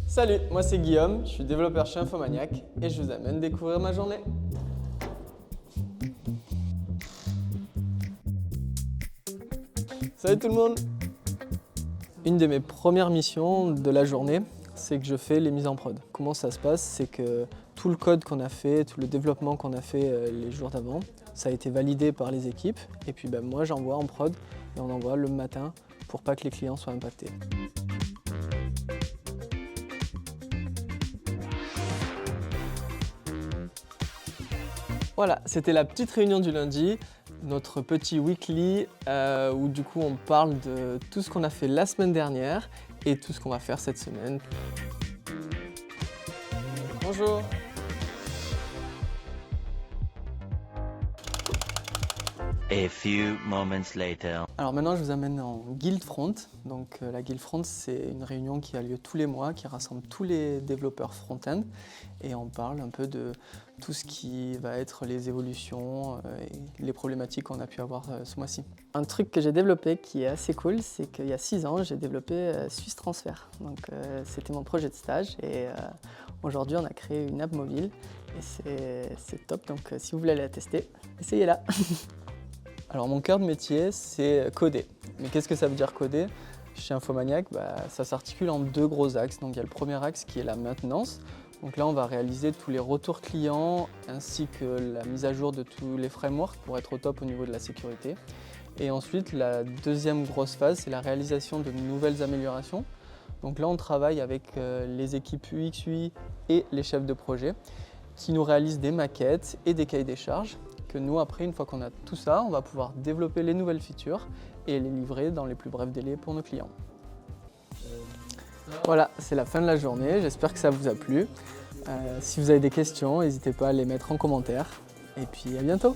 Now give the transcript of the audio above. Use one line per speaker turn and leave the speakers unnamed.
Salut, moi c'est Guillaume, je suis développeur chez Infomaniac et je vous amène découvrir ma journée. Salut tout le monde! Une de mes premières missions de la journée, c'est que je fais les mises en prod. Comment ça se passe? C'est que tout le code qu'on a fait, tout le développement qu'on a fait les jours d'avant, ça a été validé par les équipes et puis moi j'envoie en prod et on envoie le matin pour pas que les clients soient impactés. Voilà, c'était la petite réunion du lundi, notre petit weekly où du coup on parle de tout ce qu'on a fait la semaine dernière et tout ce qu'on va faire cette semaine. Bonjour!
A few moments later.
Alors maintenant je vous amène en Guild Front. Donc la Guild Front c'est une réunion qui a lieu tous les mois, qui rassemble tous les développeurs front-end et on parle un peu de tout ce qui va être les évolutions et les problématiques qu'on a pu avoir ce mois-ci. Un truc que j'ai développé qui est assez cool, c'est qu'il y a 6 ans j'ai développé Swiss Transfer. Donc c'était mon projet de stage et aujourd'hui on a créé une app mobile et c'est top. Donc si vous voulez la tester, essayez-la. Alors mon cœur de métier, c'est coder. Mais qu'est-ce que ça veut dire coder? Chez Infomaniac, ça s'articule en 2 gros axes. Donc il y a le premier axe qui est la maintenance. Donc là, on va réaliser tous les retours clients ainsi que la mise à jour de tous les frameworks pour être au top au niveau de la sécurité. Et ensuite, la deuxième grosse phase, c'est la réalisation de nouvelles améliorations. Donc là, on travaille avec les équipes UX, UI et les chefs de projet qui nous réalisent des maquettes et des cahiers des charges que nous, après, une fois qu'on a tout ça, on va pouvoir développer les nouvelles features et les livrer dans les plus brefs délais pour nos clients. Voilà, c'est la fin de la journée, j'espère que ça vous a plu. Si vous avez des questions, n'hésitez pas à les mettre en commentaire et puis à bientôt!